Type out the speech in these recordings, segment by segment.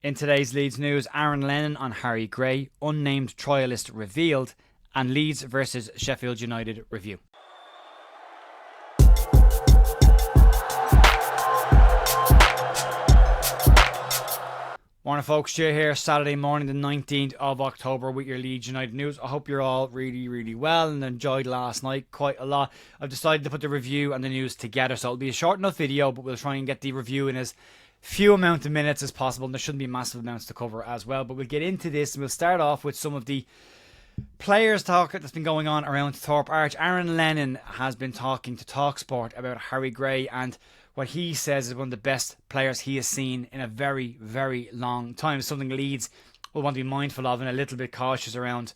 In today's Leeds news, Aaron Lennon on Harry Gray, unnamed trialist revealed, and Leeds versus Sheffield United review. Morning folks, Jay here, Saturday morning the 19th of October with your Leeds United news. I hope you're all really well and enjoyed last night quite a lot. I've decided to put the review and the news together, so it'll be a short enough video, but we'll try and get the review in as few amount of minutes as possible, and there shouldn't be massive amounts to cover as well. But we'll get into this, and we'll start off with some of the players talk that's been going on around Thorpe Arch. Aaron Lennon has been talking to TalkSport about Harry Gray and what he says is one of the best players he has seen in a very long time. Something Leeds will want to be mindful of and a little bit cautious around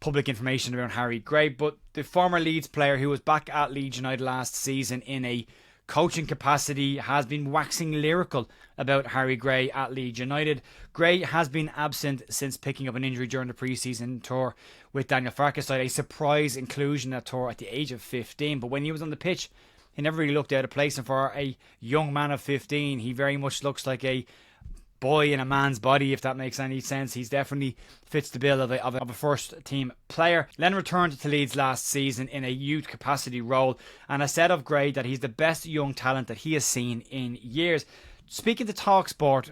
public information around Harry Gray. But the former Leeds player who was back at Leeds United last season in a coaching capacity has been waxing lyrical about Harry Gray at Leeds United. Gray has been absent since picking up an injury during the pre-season tour with Daniel Farke's side, a surprise inclusion at tour at the age of 15. But when he was on the pitch, he never really looked out of place, and for a young man of 15, he very much looks like a boy in a man's body, if that makes any sense. He's definitely fits the bill of a first team player. Lennon returned to Leeds last season in a youth capacity role, and has said of Gray that he's the best young talent that he has seen in years. Speaking to TalkSport,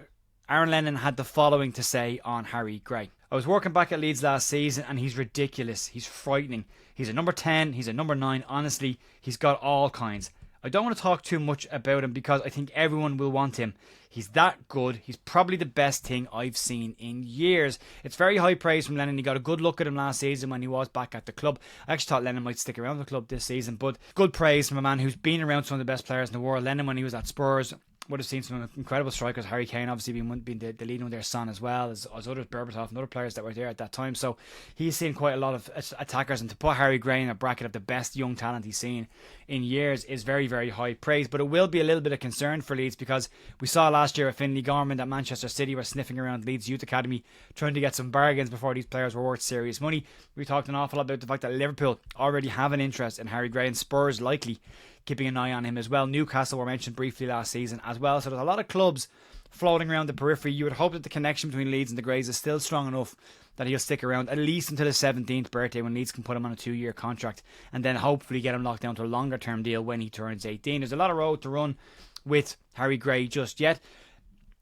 Aaron Lennon had the following to say on Harry Gray. I was working back at Leeds last season and he's ridiculous. He's frightening. He's a number 10, he's a number 9. Honestly, he's got all kinds. I don't want to talk too much about him because I think everyone will want him. He's that good. He's probably the best thing I've seen in years. It's very high praise from Lennon. He got a good look at him last season when he was back at the club. I actually thought Lennon might stick around the club this season, but good praise from a man who's been around some of the best players in the world. Lennon, when he was at Spurs, would have seen some incredible strikers. Harry Kane obviously being the leading with their son as well as others, Berbatov and other players that were there at that time. So he's seen quite a lot of attackers, and to put Harry Gray in a bracket of the best young talent he's seen in years is very high praise. But it will be a little bit of concern for Leeds because we saw last year at Finley Gorman that Manchester City were sniffing around Leeds Youth Academy trying to get some bargains before these players were worth serious money. We talked an awful lot about the fact that Liverpool already have an interest in Harry Gray, and Spurs likely keeping an eye on him as well. Newcastle were mentioned briefly last season as well. So there's a lot of clubs floating around the periphery. You would hope that the connection between Leeds and the Greys is still strong enough that he'll stick around at least until his 17th birthday, when Leeds can put him on a 2-year contract and then hopefully get him locked down to a longer term deal when he turns 18. There's a lot of road to run with Harry Gray just yet,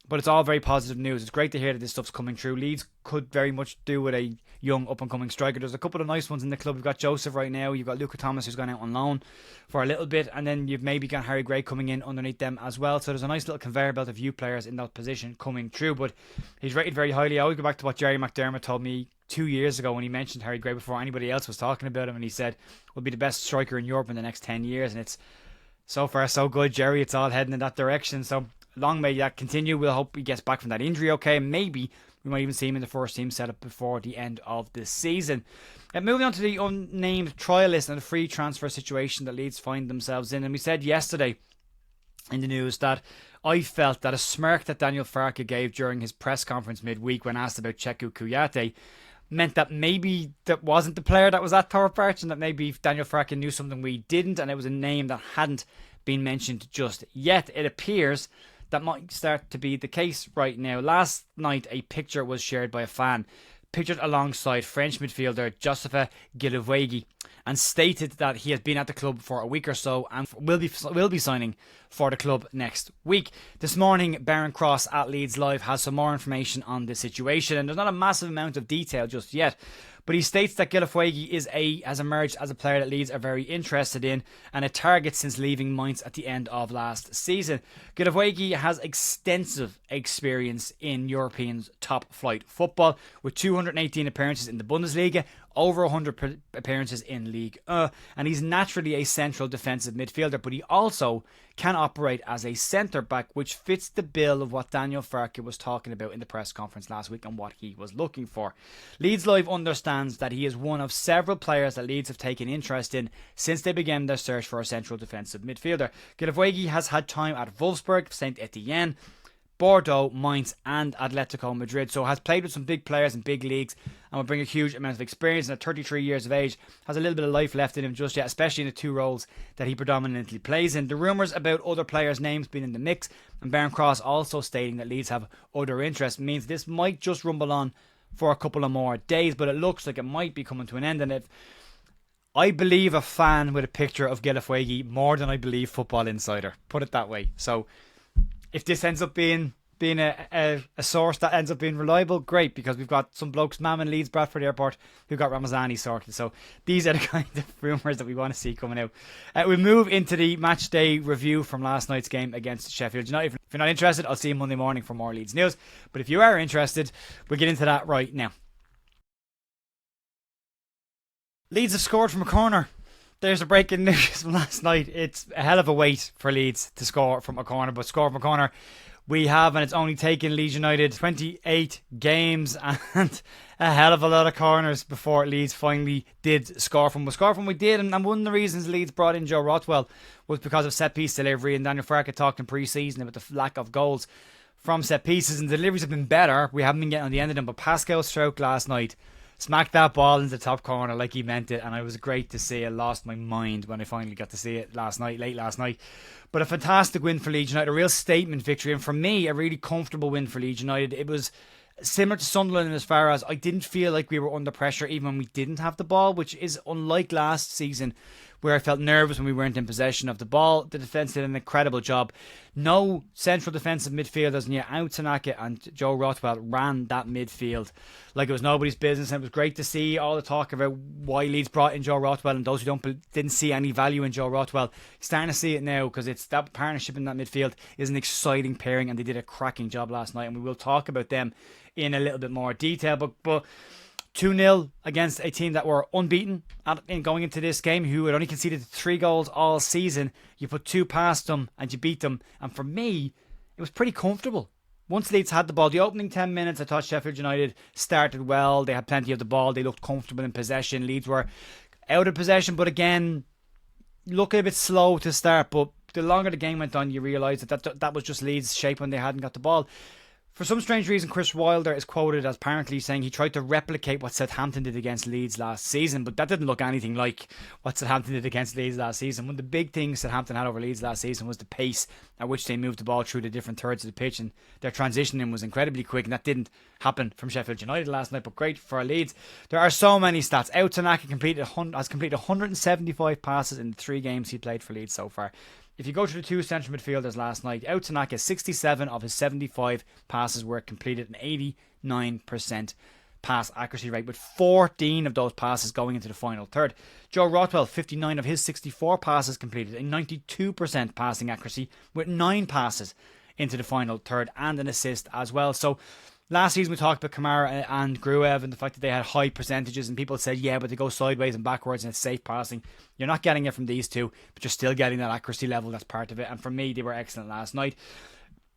but it's all very positive news. It's great to hear that this stuff's coming through. Leeds could very much do with a young up-and-coming striker. There's a couple of nice ones in the club. You've got Joseph right now. You've got Luca Thomas, who's gone out on loan for a little bit. And then you've maybe got Harry Gray coming in underneath them as well. So there's a nice little conveyor belt of youth players in that position coming through. But he's rated very highly. I always go back to what Jerry McDermott told me 2 years ago when he mentioned Harry Gray before anybody else was talking about him. And he said, will be the best striker in Europe in the next 10 years. And it's so far so good, Jerry. It's all heading in that direction. So long may that continue. We'll hope he gets back from that injury okay. Maybe we might even see him in the first team setup before the end of the season. And moving on to the unnamed trialist and the free transfer situation that Leeds find themselves in. And we said yesterday in the news that I felt that a smirk that Daniel Farke gave during his press conference midweek when asked about Cheku Kouyaté meant that maybe that wasn't the player that was at Thorpe Arch, and that maybe Daniel Farke knew something we didn't, and it was a name that hadn't been mentioned just yet. It appears that might start to be the case right now. Last night, a picture was shared by a fan, pictured alongside French midfielder Joseph Guilavogui, and stated that he has been at the club for a week or so and will be signing for the club next week. This morning, Baron Cross at Leeds Live has some more information on the situation, and there's not a massive amount of detail just yet. But he states that Guilavogui has emerged as a player that Leeds are very interested in and a target since leaving Mainz at the end of last season. Guilavogui has extensive experience in European top flight football with 218 appearances in the Bundesliga, over 100 appearances in Ligue 1, and he's naturally a central defensive midfielder, but he also can operate as a centre-back, which fits the bill of what Daniel Farke was talking about in the press conference last week and what he was looking for. Leeds Live understands that he is one of several players that Leeds have taken interest in since they began their search for a central defensive midfielder. Guilavogui has had time at Wolfsburg, Saint Etienne, Bordeaux, Mainz and Atletico Madrid. So has played with some big players in big leagues and will bring a huge amount of experience, and at 33 years of age has a little bit of life left in him just yet, especially in the two roles that he predominantly plays in. The rumours about other players' names being in the mix, and Baron Cross also stating that Leeds have other interests, means this might just rumble on for a couple of more days, but it looks like it might be coming to an end. And if I believe a fan with a picture of Guilavogui more than I believe Football Insider, put it that way. So if this ends up being a source that ends up being reliable, great, because we've got some blokes mamming Leeds Bradford Airport who got Ramazani sorted. So these are the kind of rumours that we want to see coming out. We move into the match day review from last night's game against Sheffield. If you're not interested, I'll see you Monday morning for more Leeds news. But if you are interested, we'll get into that right now. Leeds have scored from a corner. There's a breaking news from last night. It's a hell of a wait for Leeds to score from a corner, but score from a corner we have, and it's only taken Leeds United 28 games and a hell of a lot of corners before Leeds finally did score from. But score from we did, and one of the reasons Leeds brought in Joe Rothwell was because of set piece delivery, and Daniel Farke talked in pre-season about the lack of goals from set pieces, and the deliveries have been better. We haven't been getting on the end of them, but Pascal Stroke last night smacked that ball into the top corner like he meant it, and it was great to see. I lost my mind when I finally got to see it late last night. But a fantastic win for Leeds United, a real statement victory, and for me, a really comfortable win for Leeds United. It was similar to Sunderland as far as I didn't feel like we were under pressure even when we didn't have the ball, which is unlike last season where I felt nervous when we weren't in possession of the ball. The defence did an incredible job. No central defensive midfielders near Tanaka and Joe Rothwell ran that midfield like it was nobody's business, and it was great to see all the talk about why Leeds brought in Joe Rothwell, and those who didn't see any value in Joe Rothwell starting to see it now, because it's that partnership in that midfield is an exciting pairing, and they did a cracking job last night, and we will talk about them in a little bit more detail. But 2-0 against a team that were unbeaten in going into this game, who had only conceded 3 goals all season. You put 2 past them and you beat them. And for me, it was pretty comfortable. Once Leeds had the ball, the opening 10 minutes, I thought Sheffield United started well. They had plenty of the ball. They looked comfortable in possession. Leeds were out of possession, but again, looking a bit slow to start. But the longer the game went on, you realise that was just Leeds' shape when they hadn't got the ball. For some strange reason, Chris Wilder is quoted as apparently saying he tried to replicate what Southampton did against Leeds last season, but that didn't look anything like what Southampton did against Leeds last season. One of the big things Southampton had over Leeds last season was the pace at which they moved the ball through the different thirds of the pitch, and their transitioning was incredibly quick, and that didn't happen from Sheffield United last night, but great for Leeds. There are so many stats. Tanaka has completed 175 passes in the 3 games he played for Leeds so far. If you go to the 2 central midfielders last night, Tanaka, 67 of his 75 passes were completed, an 89% pass accuracy rate, with 14 of those passes going into the final third. Joe Rothwell, 59 of his 64 passes completed, a 92% passing accuracy, with 9 passes into the final third and an assist as well. So last season we talked about Kamara and Gruev and the fact that they had high percentages, and people said, yeah, but they go sideways and backwards and it's safe passing. You're not getting it from these two, but you're still getting that accuracy level. That's part of it. And for me, they were excellent last night.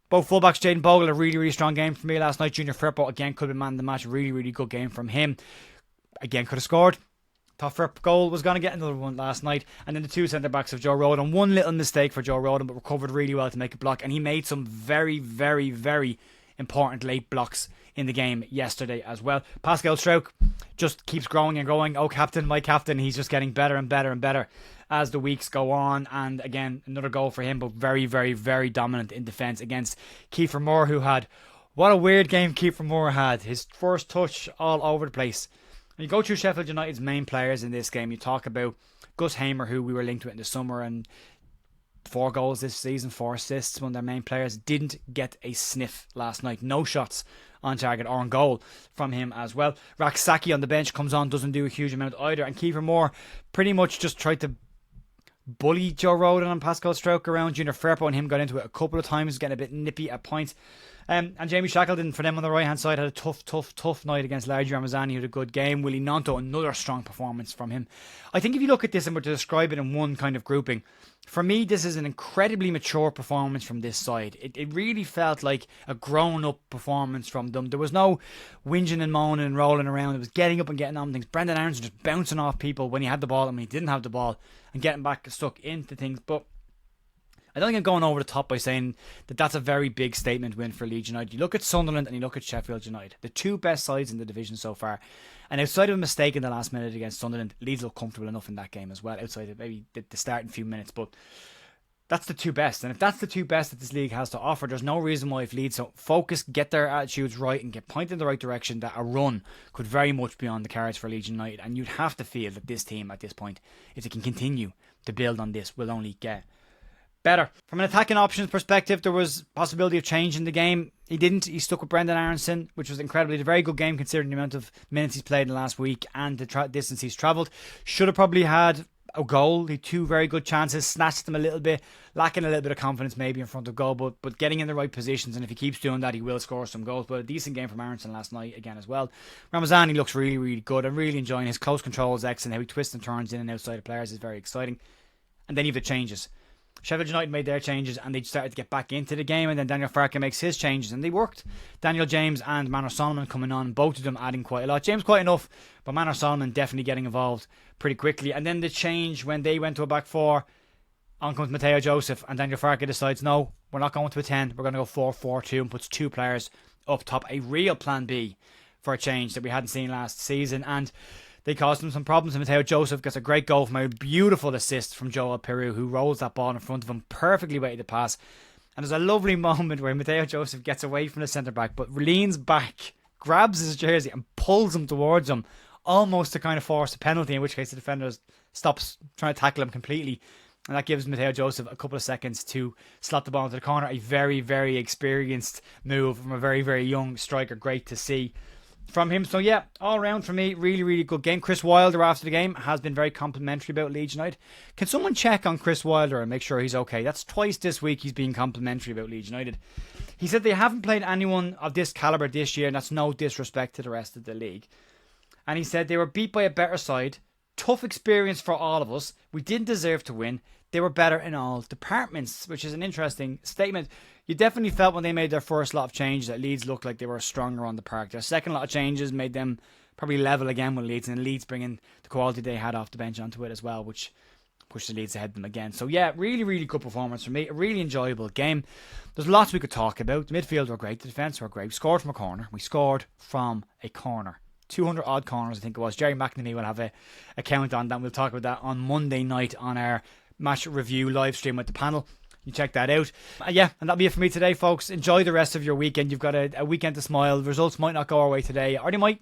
Both fullbacks, Jayden Bogle, a really, really strong game for me last night. Junior Firpo, again, could have been man of the match. Really, really good game from him. Again, could have scored. Thought Firpo goal was going to get another one last night. And then the 2 centre-backs of Joe Rodon. One little mistake for Joe Rodon, but recovered really well to make a block. And he made some very, very, very important late blocks in the game yesterday as well. Pascal Stroke just keeps growing and growing. Oh, captain, my captain. He's just getting better and better and better as the weeks go on. And again, another goal for him, but very, very, very dominant in defence against Kiefer Moore, who had, what a weird game Kiefer Moore had. His first touch all over the place. When you go through Sheffield United's main players in this game, you talk about Gus Hamer, who we were linked with in the summer, and 4 goals this season, 4 assists. One of their main players didn't get a sniff last night. No shots on target or on goal from him as well. Raksaki on the bench comes on, doesn't do a huge amount either. And Kiefer Moore pretty much just tried to bully Joe Rodon and Pascal Stroke around. Junior Firpo and him got into it a couple of times, getting a bit nippy at points. And Jamie Shackleton, for them on the right hand side, had a tough night against Larry Ramazani, who had a good game. Willie Nonto, another strong performance from him. I think if you look at this and were to describe it in one kind of grouping, for me, this is an incredibly mature performance from this side. It really felt like a grown-up performance from them. There was no whinging and moaning and rolling around. It was getting up and getting on things. Brendan Aarons just bouncing off people when he had the ball and when he didn't have the ball, and getting back stuck into things. But I don't think I'm going over the top by saying that that's a very big statement win for Leeds United. You look at Sunderland and you look at Sheffield United, the two best sides in the division so far. And outside of a mistake in the last minute against Sunderland, Leeds look comfortable enough in that game as well, outside of maybe the starting few minutes. But that's the two best. And if that's the two best that this league has to offer, there's no reason why if Leeds don't focus, get their attitudes right and get pointed in the right direction, that a run could very much be on the cards for Leeds United. And you'd have to feel that this team at this point, if it can continue to build on this, will only get better. From an attacking options perspective, there was possibility of change in the game. He didn't. He stuck with Brendan Aronson, which was incredibly a very good game considering the amount of minutes he's played in the last week and the distance he's travelled. Should have probably had a goal. He had two very good chances, snatched them a little bit, lacking a little bit of confidence maybe in front of goal, but getting in the right positions, and if he keeps doing that, he will score some goals. But a decent game from Aronson last night again as well. Ramazani looks really, really good. I'm really enjoying his close control is excellent. How he twists and turns in and outside of players is very exciting. And then you have the changes. Sheffield United made their changes and they started to get back into the game, and then Daniel Farke makes his changes and they worked. Daniel James and Manor Solomon coming on, both of them adding quite a lot. James quite enough, but Manor Solomon definitely getting involved pretty quickly. And then the change when they went to a back four, on comes Mateo Joseph, and Daniel Farke decides, no, we're not going to a 10, we're going to go 4-4-2, and puts two players up top. A real plan B for a change that we hadn't seen last season, and they caused him some problems. And Mateo Joseph gets a great goal from a beautiful assist from Joel Peru, who rolls that ball in front of him, perfectly weighted the pass. And there's a lovely moment where Mateo Joseph gets away from the centre-back, but leans back, grabs his jersey and pulls him towards him, almost to kind of force a penalty, in which case the defender stops trying to tackle him completely. And that gives Mateo Joseph a couple of seconds to slot the ball into the corner. A very, very experienced move from a very, very young striker. Great to see from him. So yeah, all round for me, really, really good game. Chris Wilder after the game has been very complimentary about Leeds United. Can someone check on Chris Wilder and make sure he's okay? That's twice this week he's been complimentary about Leeds United. He said they haven't played anyone of this calibre this year, and that's no disrespect to the rest of the league. And he said they were beat by a better side. Tough experience for all of us. We didn't deserve to win. They were better in all departments, which is an interesting statement. You definitely felt when they made their first lot of changes that Leeds looked like they were stronger on the park. Their second lot of changes made them probably level again with Leeds, and Leeds bringing the quality they had off the bench onto it as well, which pushed the Leeds ahead of them again. So yeah, really, really good performance for me. A really enjoyable game. There's lots we could talk about. The midfield were great. The defence were great. We scored from a corner. We scored from a corner. 200 odd corners, I think it was. Jerry McNamee will have a count on that. We'll talk about that on Monday night on our match review live stream with the panel. You check that out. Yeah, and that'll be it for me today, folks. Enjoy the rest of your weekend. You've got a weekend to smile. The results might not go our way today, or they might,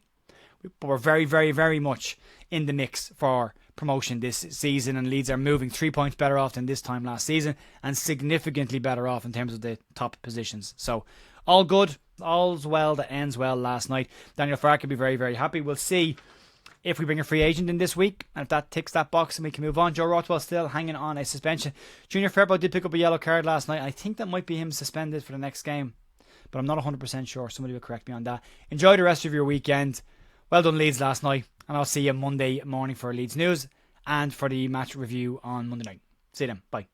but we're very, very, very much in the mix for promotion this season, and Leeds are moving 3 points better off than this time last season, and significantly better off in terms of the top positions. So all good, all's well that ends well last night. Daniel Farke will be very, very happy. We'll see if we bring a free agent in this week, and if that ticks that box and we can move on. Joe Rothwell still hanging on a suspension. Junior Firpo did pick up a yellow card last night. I think that might be him suspended for the next game, but I'm not 100% sure. Somebody will correct me on that. Enjoy the rest of your weekend. Well done, Leeds, last night, and I'll see you Monday morning for Leeds news and for the match review on Monday night. See you then. Bye.